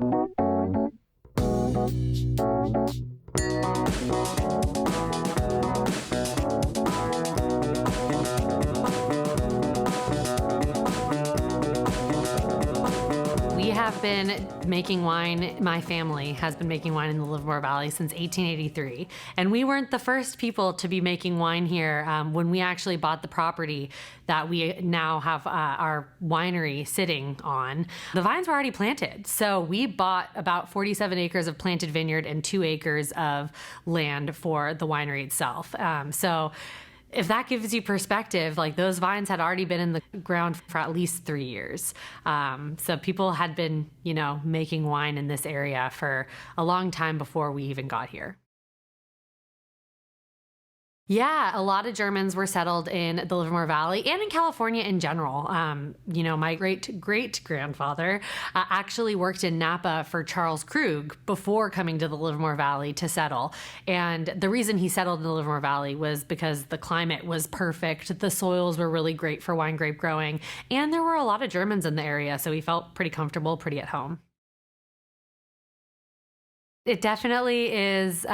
We have been making wine, my family has been making wine in the Livermore Valley since 1883. And we weren't the first people to be making wine here. When we actually bought the property that we now have our winery sitting on, the vines were already planted. So we bought about 47 acres of planted vineyard and 2 acres of land for the winery itself. So if that gives you perspective, like those vines had already been in the ground for at least 3 years. So people had been, making wine in this area for a long time before we even got here. Yeah, a lot of Germans were settled in the Livermore Valley and in California in general. My great-great-grandfather actually worked in Napa for Charles Krug before coming to the Livermore Valley to settle. And the reason he settled in the Livermore Valley was because the climate was perfect, the soils were really great for wine grape growing, and there were a lot of Germans in the area, so he felt pretty comfortable, pretty at home. It definitely is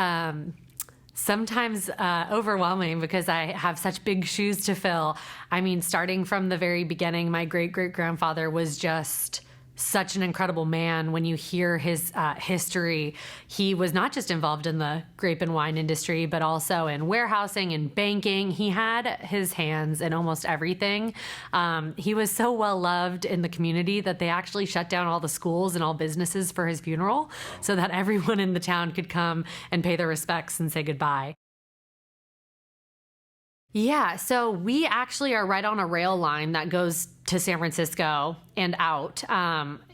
sometimes overwhelming because I have such big shoes to fill. I mean, starting from the very beginning, my great-great-grandfather was just such an incredible man. When you hear his history, he was not just involved in the grape and wine industry, but also in warehousing and banking. He had his hands in almost everything. He was so well loved in the community that they actually shut down all the schools and all businesses for his funeral so that everyone in the town could come and pay their respects and say goodbye. Yeah, so we actually are right on a rail line that goes to San Francisco and out.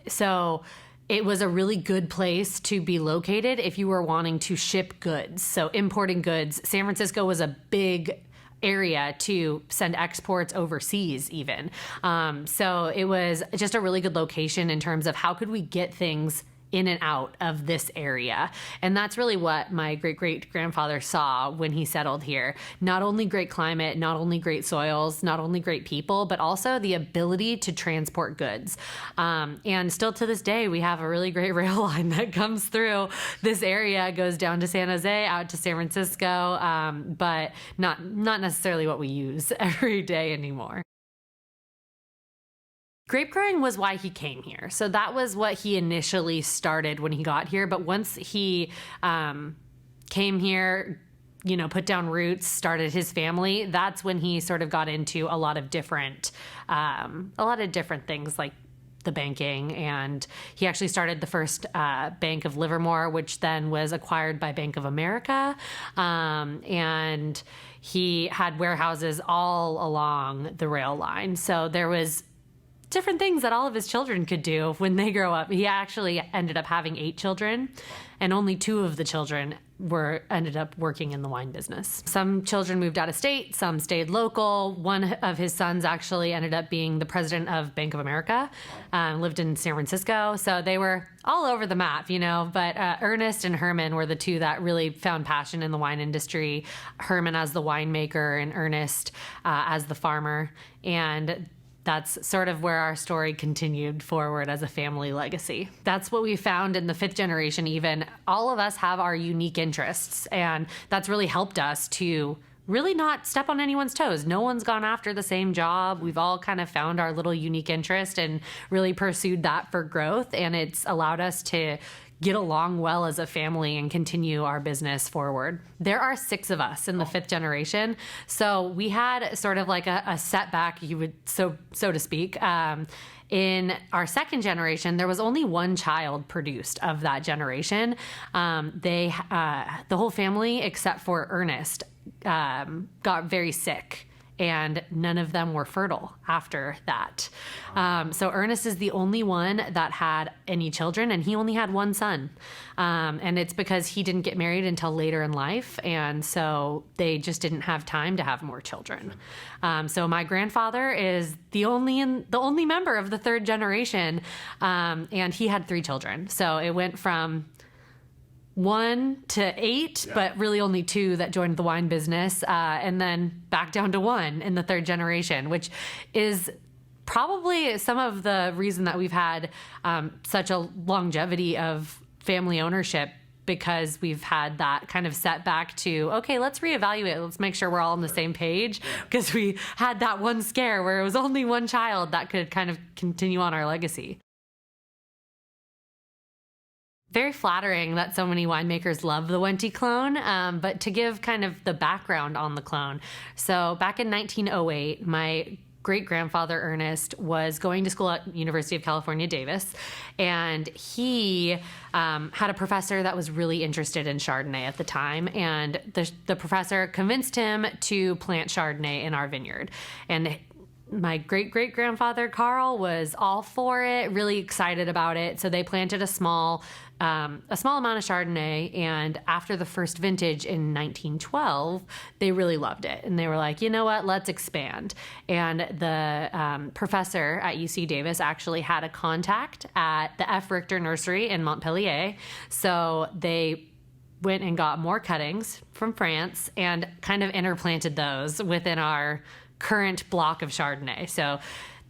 So it was a really good place to be located if you were wanting to ship goods. So importing goods, San Francisco was a big area to send exports overseas even. So it was just a really good location in terms of how could we get things in and out of this area. And that's really what my great-great-grandfather saw when he settled here. Not only great climate, not only great soils, not only great people, but also the ability to transport goods. And still to this day, we have a really great rail line that comes through this area, goes down to San Jose, out to San Francisco, but not necessarily what we use every day anymore. Grape growing was why he came here. So that was what he initially started when he got here. But once he came here, put down roots, started his family, that's when he sort of got into a lot of different things like the banking. And he actually started the first Bank of Livermore, which then was acquired by Bank of America. And he had warehouses all along the rail line. So there was different things that all of his children could do when they grow up. He actually ended up having 8 children, and only 2 of the children ended up working in the wine business. Some children moved out of state, some stayed local. One of his sons actually ended up being the president of Bank of America, lived in San Francisco. So they were all over the map, but Ernest and Herman were the 2 that really found passion in the wine industry. Herman as the winemaker and Ernest as the farmer. And that's sort of where our story continued forward as a family legacy. That's what we found in the 5th generation even. All of us have our unique interests, and that's really helped us to really not step on anyone's toes. No one's gone after the same job. We've all kind of found our little unique interest and really pursued that for growth, and it's allowed us to get along well as a family and continue our business forward. There are 6 of us in the 5th generation. So we had sort of like a setback, so to speak. In our 2nd generation, there was only 1 child produced of that generation. The whole family, except for Ernest, got very sick, and none of them were fertile after that. So Ernest is the only one that had any children, and he only had 1 son. And it's because he didn't get married until later in life, and so they just didn't have time to have more children. So my grandfather is the only member of the 3rd generation, and he had 3 children. So it went from 1 to 8, but really only 2 that joined the wine business, and then back down to 1 in the 3rd generation, which is probably some of the reason that we've had such a longevity of family ownership, because we've had that kind of setback to, okay, let's reevaluate. Let's make sure we're all on the same page, because we had that one scare where it was only one child that could kind of continue on our legacy. Very flattering that so many winemakers love the Wente Clone, but to give kind of the background on the clone. So back in 1908, my great-grandfather Ernest was going to school at University of California, Davis, and he had a professor that was really interested in Chardonnay at the time, and the professor convinced him to plant Chardonnay in our vineyard. And my great-great-grandfather Carl was all for it, really excited about it. So they planted a small amount of Chardonnay, and after the first vintage in 1912, they really loved it. And they were like, you know what, let's expand. And the professor at UC Davis actually had a contact at the F. Richter Nursery in Montpellier. So they went and got more cuttings from France and kind of interplanted those within our current block of Chardonnay. So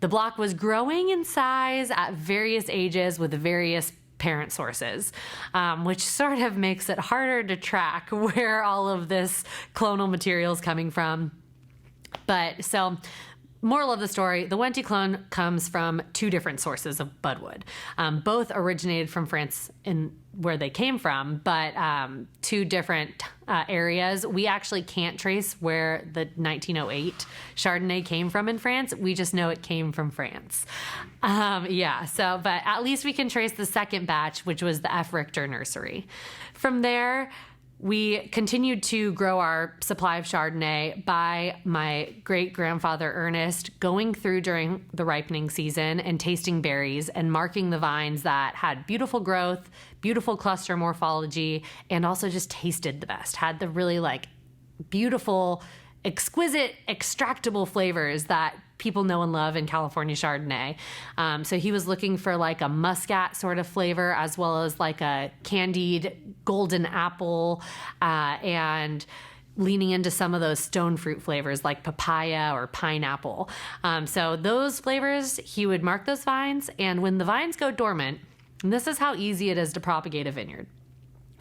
the block was growing in size at various ages with various parent sources, which sort of makes it harder to track where all of this clonal material is coming from. But so, moral of the story, the Wente Clone comes from two different sources of budwood. Both originated from France in where they came from, but two different areas. We actually can't trace where the 1908 Chardonnay came from in France. We just know it came from France. But at least we can trace the second batch, which was the F. Richter Nursery. From there, we continued to grow our supply of Chardonnay by my great-grandfather Ernest going through during the ripening season and tasting berries and marking the vines that had beautiful growth, beautiful cluster morphology, and also just tasted the best, had the really beautiful, exquisite, extractable flavors that people know and love in California Chardonnay. So he was looking for a muscat sort of flavor, as well as a candied golden apple, and leaning into some of those stone fruit flavors like papaya or pineapple. So those flavors, he would mark those vines, and when the vines go dormant, and this is how easy it is to propagate a vineyard.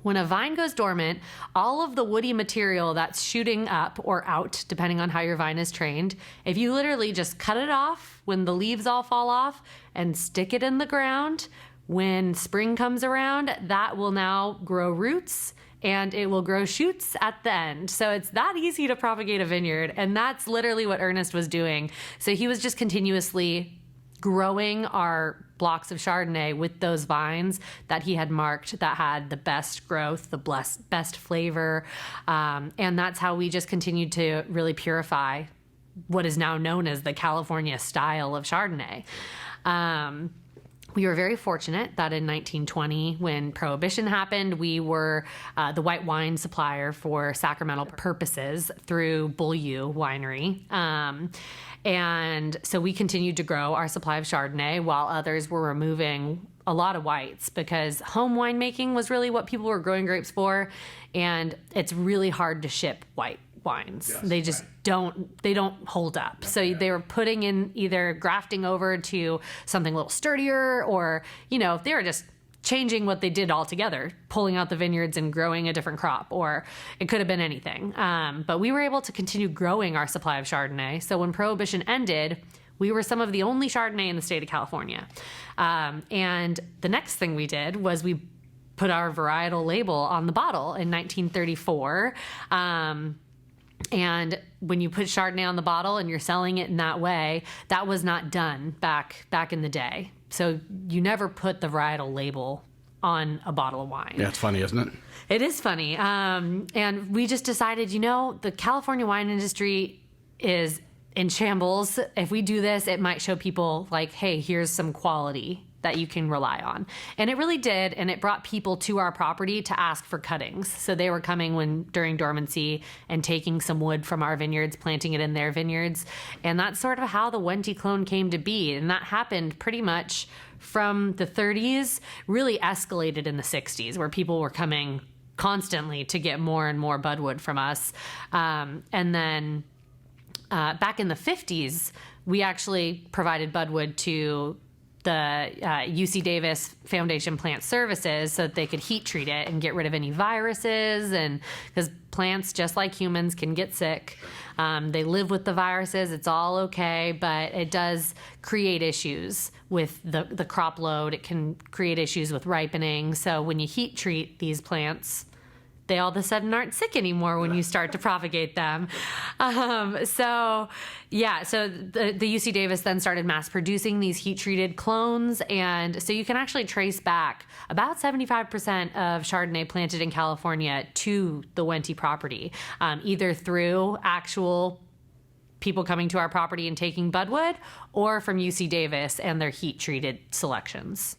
When a vine goes dormant, all of the woody material that's shooting up or out, depending on how your vine is trained, if you literally just cut it off when the leaves all fall off and stick it in the ground, when spring comes around, that will now grow roots and it will grow shoots at the end. So it's that easy to propagate a vineyard, and that's literally what Ernest was doing. So he was just continuously growing our blocks of Chardonnay with those vines that he had marked that had the best growth, the best flavor. And that's how we just continued to really purify what is now known as the California style of Chardonnay. We were very fortunate that in 1920, when Prohibition happened, we were the white wine supplier for sacramental purposes through Beaulieu Winery. And so we continued to grow our supply of Chardonnay while others were removing a lot of whites, because home winemaking was really what people were growing grapes for. And it's really hard to ship white wines. Yes, they just they don't hold up. So they were putting in either grafting over to something a little sturdier, or, they were just changing what they did altogether, pulling out the vineyards and growing a different crop, or it could have been anything. But we were able to continue growing our supply of Chardonnay. So when Prohibition ended, we were some of the only Chardonnay in the state of California. And the next thing we did was we put our varietal label on the bottle in 1934. And when you put Chardonnay on the bottle and you're selling it in that way, that was not done back in the day. So you never put the varietal label on a bottle of wine. Yeah, it's funny, isn't it? It is funny. And we just decided, the California wine industry is in shambles. If we do this, it might show people hey, here's some quality that you can rely on. And it really did, and it brought people to our property to ask for cuttings. So they were coming during dormancy and taking some wood from our vineyards, planting it in their vineyards. And that's sort of how the Wente Clone came to be. And that happened pretty much from the 30s, really escalated in the 60s, where people were coming constantly to get more and more budwood from us. And then back in the 50s, we actually provided budwood to the UC Davis Foundation Plant Services so that they could heat treat it and get rid of any viruses, and because plants, just like humans, can get sick. They live with the viruses. It's all okay, but it does create issues with the crop load. It can create issues with ripening. So when you heat treat these plants, they all of a sudden aren't sick anymore when you start to propagate them. So the UC Davis then started mass producing these heat-treated clones. And so you can actually trace back about 75% of Chardonnay planted in California to the Wente property, either through actual people coming to our property and taking budwood, or from UC Davis and their heat-treated selections.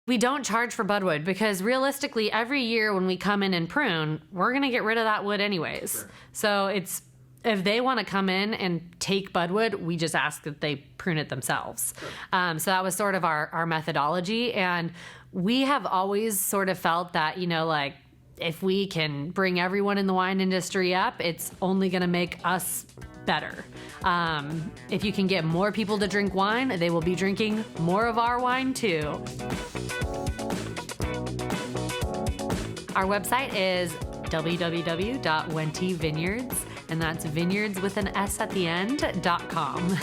We don't charge for budwood because realistically, every year when we come in and prune, we're going to get rid of that wood anyways. Sure. So if they want to come in and take budwood, we just ask that they prune it themselves. Sure. So that was sort of our methodology. And we have always sort of felt that, if we can bring everyone in the wine industry up, it's only going to make us better. If you can get more people to drink wine, they will be drinking more of our wine too. Our website is www.wentevineyards, and that's vineyards with an S at the end, .com.